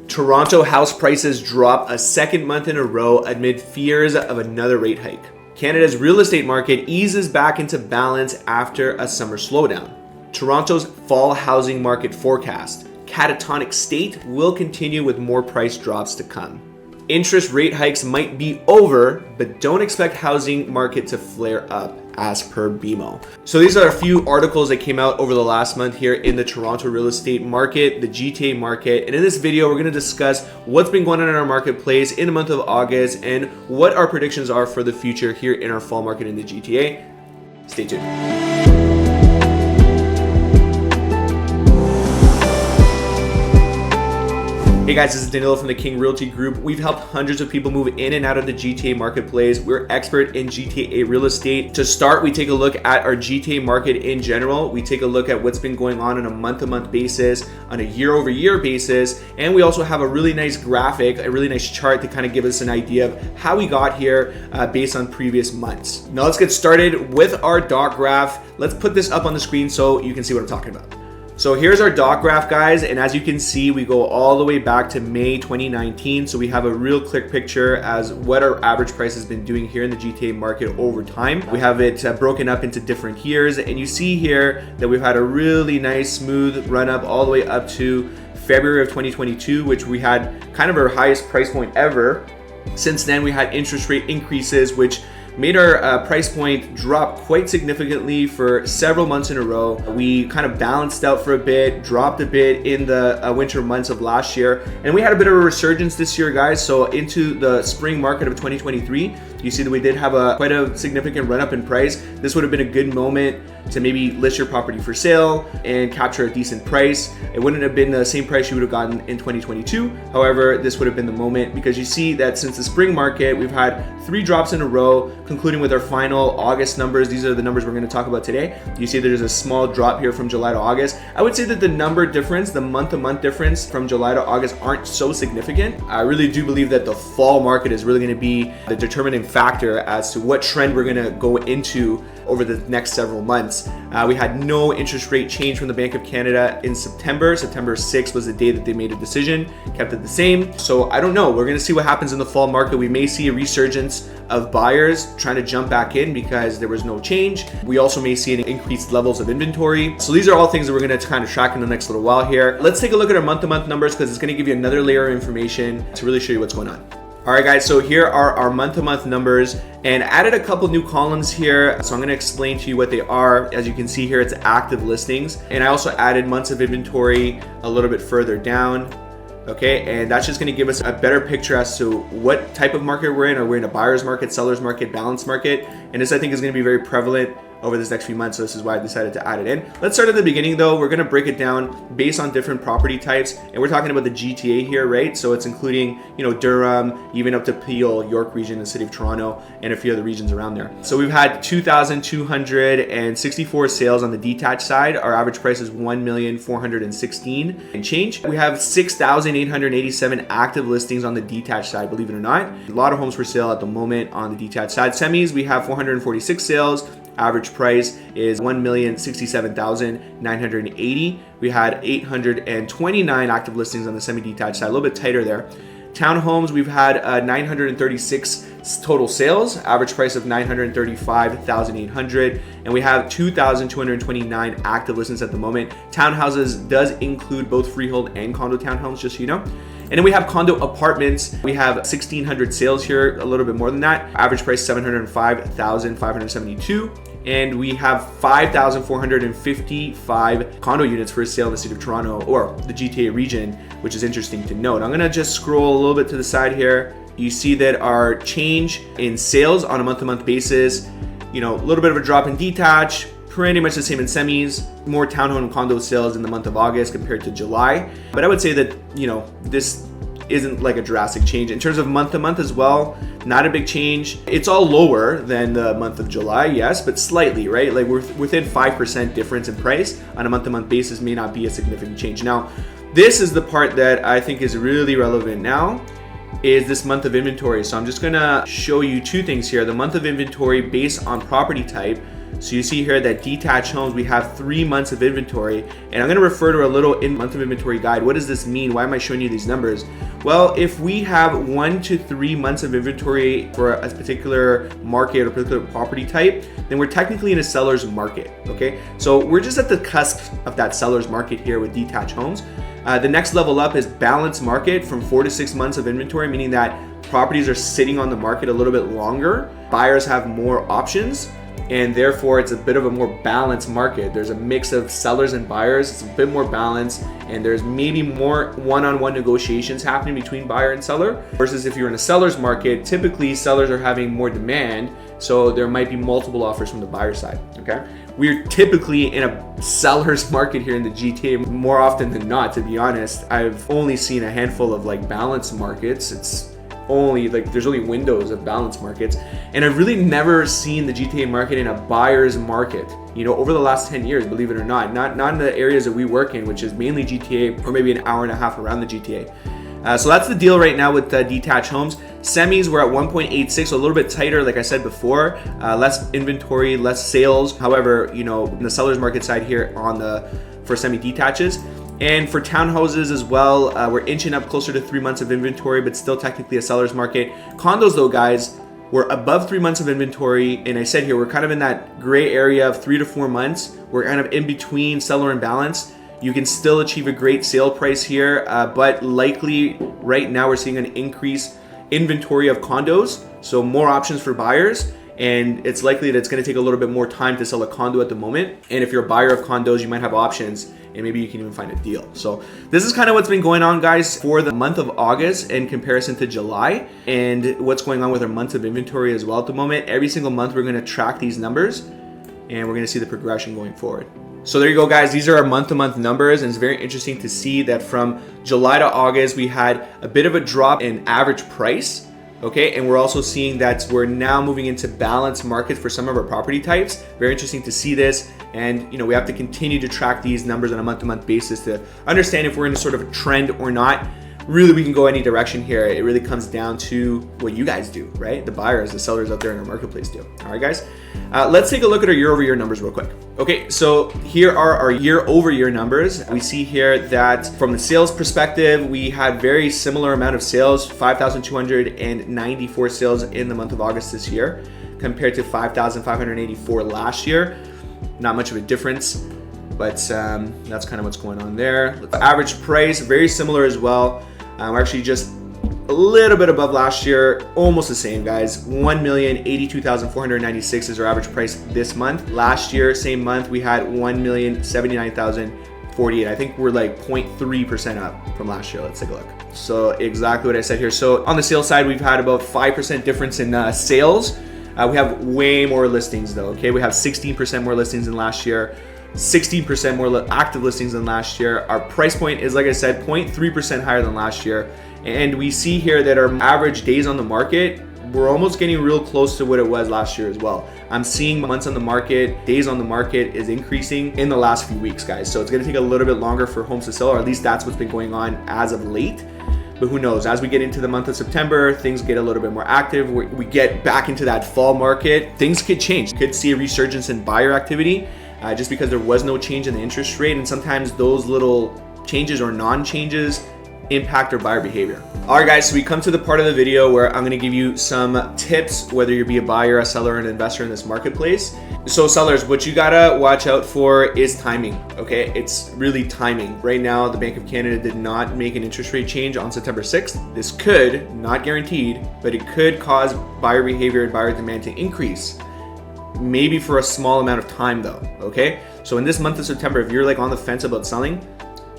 Toronto house prices drop a second month in a row amid fears of another rate hike. Canada's real estate market eases back into balance after a summer slowdown. Toronto's fall housing market forecast. Catatonic state will continue with more price drops to come. Interest rate hikes might be over, but don't expect housing market to flare up, as per BMO. So these are a few articles that came out over the last month here in the Toronto real estate market, the GTA market. And in this video, we're going to discuss what's been going on in our marketplace in the month of August and what our predictions are for the future here in our fall market in the GTA. Stay tuned. Hey guys, this is Danilo from the King Realty Group. We've helped hundreds of people move in and out of the GTA marketplace. We're expert in GTA real estate. To start, we take a look at our GTA market in general. We take a look at what's been going on a month-to-month basis, on a year-over-year basis, and we also have a really nice graphic, a really nice chart to kind of give us an idea of how we got here based on previous months. Now let's get started with our dot graph. Let's put this up on the screen so you can see what I'm talking about. So here's our dot graph, guys, and as you can see, we go all the way back to May 2019, so we have a real clear picture as what our average price has been doing here in the GTA market over time. We have it broken up into different years, and you see here that we've had a really nice smooth run up all the way up to February of 2022, which we had kind of our highest price point ever. Since then, we had interest rate increases, which made our price point drop quite significantly for several months in a row. We kind of balanced out for a bit, dropped a bit in the winter months of last year, and we had a bit of a resurgence this year, guys. So into the spring market of 2023, you see that we did have quite a significant run up in price. This would have been a good moment to maybe list your property for sale and capture a decent price. It wouldn't have been the same price you would have gotten in 2022. However, this would have been the moment because you see that since the spring market, we've had 3 drops in a row, concluding with our final August numbers. These are the numbers we're going to talk about today. You see there's a small drop here from July to August. I would say that the number difference, the month-to-month difference from July to August aren't so significant. I really do believe that the fall market is really going to be the determining factor as to what trend we're going to go into over the next several months. We had no interest rate change from the Bank of Canada in September. September 6th was the day that they made a decision, kept it the same. So I don't know. We're going to see what happens in the fall market. We may see a resurgence of buyers trying to jump back in because there was no change. We also may see an increased levels of inventory. So these are all things that we're going to kind of track in the next little while here. Let's take a look at our month-to-month numbers because it's going to give you another layer of information to really show you what's going on. All right, guys, so here are our month-to-month numbers and added a couple new columns here. So I'm gonna explain to you what they are. As you can see here, it's active listings. And I also added months of inventory a little bit further down. Okay, and that's just gonna give us a better picture as to what type of market we're in. Are we in a buyer's market, seller's market, balanced market? And this I think is gonna be very prevalent over this next few months, so this is why I decided to add it in. Let's start at the beginning though. We're gonna break it down based on different property types, and we're talking about the GTA here, right? So it's including, Durham, even up to Peel, York region, the city of Toronto, and a few other regions around there. So we've had 2,264 sales on the detached side. Our average price is $1,416,000 and change. We have 6,887 active listings on the detached side, believe it or not. A lot of homes for sale at the moment on the detached side. Semis, we have 446 sales. Average price is $1,067,980. We had 829 active listings on the semi-detached side, a little bit tighter there. Townhomes, we've had 936 total sales, average price of $935,800, and we have 2,229 active listings at the moment. Townhouses does include both freehold and condo townhomes, just so you know. And then we have condo apartments. We have 1,600 sales here, a little bit more than that. Average price $705,572. And we have 5,455 condo units for sale in the city of Toronto or the GTA region, which is interesting to note. I'm gonna just scroll a little bit to the side here. You see that our change in sales on a month-to-month basis, a little bit of a drop in detached, pretty much the same in semis, more townhome and condo sales in the month of August compared to July. But I would say that, this isn't like a drastic change. In terms of month to month as well, not a big change. It's all lower than the month of July, yes, but slightly, right? Like we're within 5% difference in price on a month to month basis, may not be a significant change. Now, this is the part that I think is really relevant now, is this month of inventory. So I'm just gonna show you 2 things here. The month of inventory based on property type. So you see here that detached homes, we have 3 months of inventory, and I'm going to refer to a little month of inventory guide. What does this mean? Why am I showing you these numbers? Well, if we have 1 to 3 months of inventory for a particular market or particular property type, then we're technically in a seller's market, okay? So we're just at the cusp of that seller's market here with detached homes. The next level up is balanced market from 4 to 6 months of inventory, meaning that properties are sitting on the market a little bit longer. Buyers have more options, and therefore it's a bit of a more balanced market. There's a mix of sellers and buyers. It's a bit more balanced, and there's maybe more one-on-one negotiations happening between buyer and seller, versus if you're in a seller's market, typically sellers are having more demand, so there might be multiple offers from the buyer side, okay? We're typically in a seller's market here in the GTA more often than not, to be honest. I've only seen a handful of like balanced markets. It's only like there's only windows of balanced markets, and I've really never seen the GTA market in a buyer's market, you know, over the last 10 years, believe it or not in the areas that we work in, which is mainly GTA or maybe an hour and a half around the GTA. So that's the deal right now with detached homes. Semis, we're at 1.86, so a little bit tighter, like I said before, less inventory, less sales. However, you know, in the seller's market side here for semi detaches. And for townhouses as well, we're inching up closer to 3 months of inventory, but still technically a seller's market. Condos though, guys, we're above 3 months of inventory. And I said here, we're kind of in that gray area of 3 to 4 months. We're kind of in between seller and balance. You can still achieve a great sale price here, but likely right now we're seeing an increased inventory of condos. So more options for buyers. And it's likely that it's going to take a little bit more time to sell a condo at the moment. And if you're a buyer of condos, you might have options, and maybe you can even find a deal. So this is kind of what's been going on, guys, for the month of August in comparison to July, and what's going on with our months of inventory as well at the moment. Every single month, we're going to track these numbers, and we're going to see the progression going forward. So there you go, guys. These are our month-to-month numbers, and it's very interesting to see that from July to August, we had a bit of a drop in average price. Okay, and we're also seeing that we're now moving into balanced markets for some of our property types. Very interesting to see this, and you know, we have to continue to track these numbers on a month-to-month basis to understand if we're in a sort of a trend or not. Really, we can go any direction here. It really comes down to what you guys do, right? The buyers, the sellers out there in our marketplace do. All right, guys, let's take a look at our year-over-year numbers real quick. Okay, so here are our year-over-year numbers. We see here that from the sales perspective, we had very similar amount of sales, 5,294 sales in the month of August this year, compared to 5,584 last year. Not much of a difference, but that's kind of what's going on there. Average price, very similar as well. We're actually just a little bit above last year, almost the same, guys. 1,082,496 is our average price this month. Last year, same month, we had 1,079,048. I think we're like 0.3% up from last year. Let's take a look. So exactly what I said here. So on the sales side, we've had about 5% difference in sales. We have way more listings though, okay? We have 16% more listings than last year. 16% more active listings than last year. Our price point is, like I said, 0.3% higher than last year. And we see here that our average days on the market, we're almost getting real close to what it was last year as well. I'm seeing months on the market, days on the market is increasing in the last few weeks, guys. So it's gonna take a little bit longer for homes to sell, or at least that's what's been going on as of late. But who knows, as we get into the month of September, things get a little bit more active. We get back into that fall market, things could change. Could see a resurgence in buyer activity. Just because there was no change in the interest rate, and sometimes those little changes or non-changes impact our buyer behavior. All right, guys, so we come to the part of the video where I'm going to give you some tips, whether you be a buyer, a seller, or an investor in this marketplace. So sellers, what you gotta watch out for is timing, okay? It's really timing. Right now, the Bank of Canada did not make an interest rate change on September 6th. This could, not guaranteed, but it could cause buyer behavior and buyer demand to increase. Maybe for a small amount of time though, okay? So in this month of September, if you're like on the fence about selling,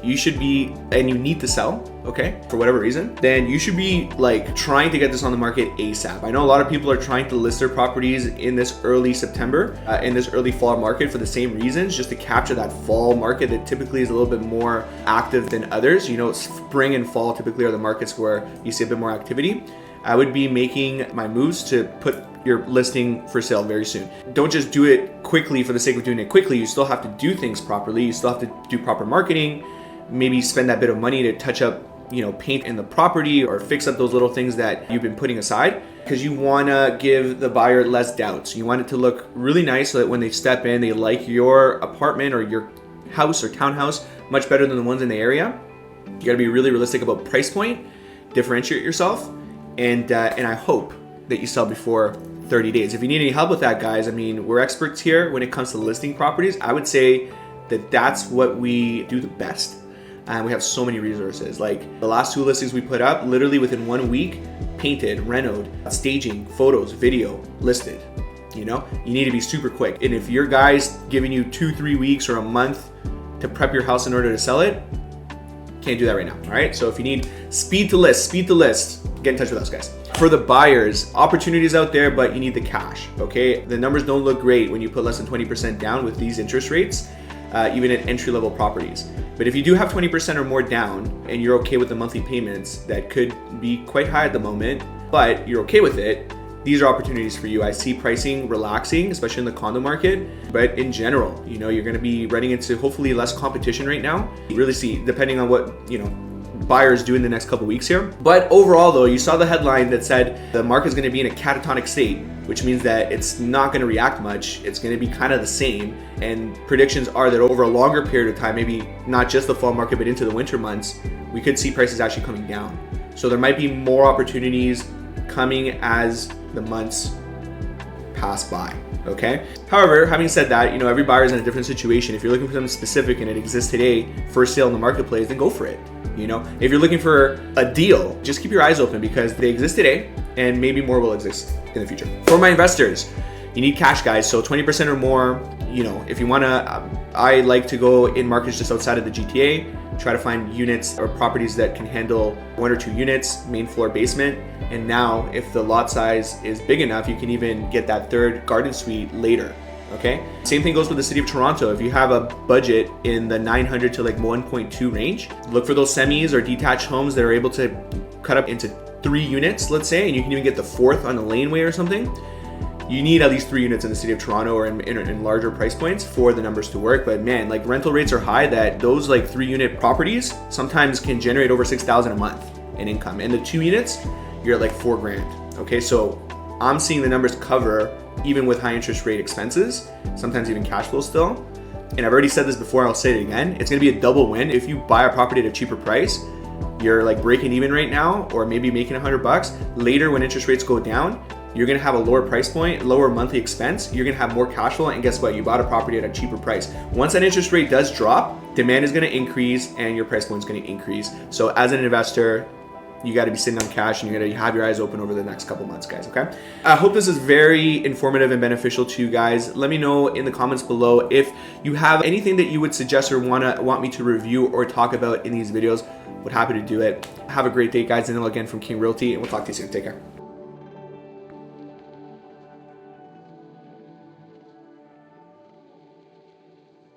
you should be, and you need to sell, okay, for whatever reason, then you should be like trying to get this on the market ASAP. I know a lot of people are trying to list their properties in this early September, in this early fall market for the same reasons, just to capture that fall market that typically is a little bit more active than others. You know, spring and fall typically are the markets where you see a bit more activity. I would be making my moves to put your listing for sale very soon. Don't just do it quickly for the sake of doing it quickly. You still have to do things properly. You still have to do proper marketing, maybe spend that bit of money to touch up paint in the property or fix up those little things that you've been putting aside, because you want to give the buyer less doubts. You want it to look really nice so that when they step in, they like your apartment or your house or townhouse much better than the ones in the area. You got to be really realistic about price point, differentiate yourself, and I hope that you sell before 30 days. If you need any help with that, guys, I mean, we're experts here when it comes to listing properties. I would say that that's what we do the best. And we have so many resources. Like the last 2 listings we put up, literally within 1 week, painted, renoed, staging, photos, video, listed. You need to be super quick. And if your guy's giving you 2-3 weeks or a month to prep your house in order to sell it, can't do that right now. All right. So if you need speed to list, get in touch with us, guys. For the buyers, opportunities out there, but you need the cash. Okay. The numbers don't look great when you put less than 20% down with these interest rates. Even at entry-level properties. But if you do have 20% or more down and you're okay with the monthly payments that could be quite high at the moment, but you're okay with it, these are opportunities for you. I see pricing relaxing, especially in the condo market, but in general, you're going to be running into hopefully less competition right now. You really see, depending on what, buyers do in the next couple weeks here. But overall though, you saw the headline that said the market is going to be in a catatonic state, which means that it's not going to react much. It's going to be kind of the same. And predictions are that over a longer period of time, maybe not just the fall market, but into the winter months, we could see prices actually coming down. So there might be more opportunities coming as the months pass by. Okay. However, having said that, every buyer is in a different situation. If you're looking for something specific and it exists today for sale in the marketplace, then go for it. If you're looking for a deal, just keep your eyes open because they exist today and maybe more will exist in the future. For my investors, you need cash, guys. So 20% or more, if you want to, I like to go in markets just outside of the GTA, try to find units or properties that can handle 1 or 2 units, main floor, basement. And now if the lot size is big enough, you can even get that 3rd garden suite later. Okay. Same thing goes with the city of Toronto. If you have a budget in the 900 to like 1.2 range, look for those semis or detached homes that are able to cut up into 3 units, let's say, and you can even get the 4th on the laneway or something. You need at least 3 units in the city of Toronto or in larger price points for the numbers to work. But man, like rental rates are high that those like 3-unit properties sometimes can generate over $6,000 a month in income. And the 2 units, you're at like $4 grand. Okay. So I'm seeing the numbers cover even with high interest rate expenses, sometimes even cash flow still. And I've already said this before, I'll say it again. It's going to be a double win. If you buy a property at a cheaper price, you're like breaking even right now, or maybe making $100. Later, when interest rates go down, you're going to have a lower price point, lower monthly expense. You're going to have more cash flow. And guess what? You bought a property at a cheaper price. Once that interest rate does drop, demand is going to increase and your price point is going to increase. So as an investor, you got to be sitting on cash and you got to have your eyes open over the next couple months, guys. Okay. I hope this is very informative and beneficial to you guys. Let me know in the comments below if you have anything that you would suggest or want me to review or talk about in these videos. Would happy to do it. Have a great day, guys. And again from King Realty, and we'll talk to you soon. Take care.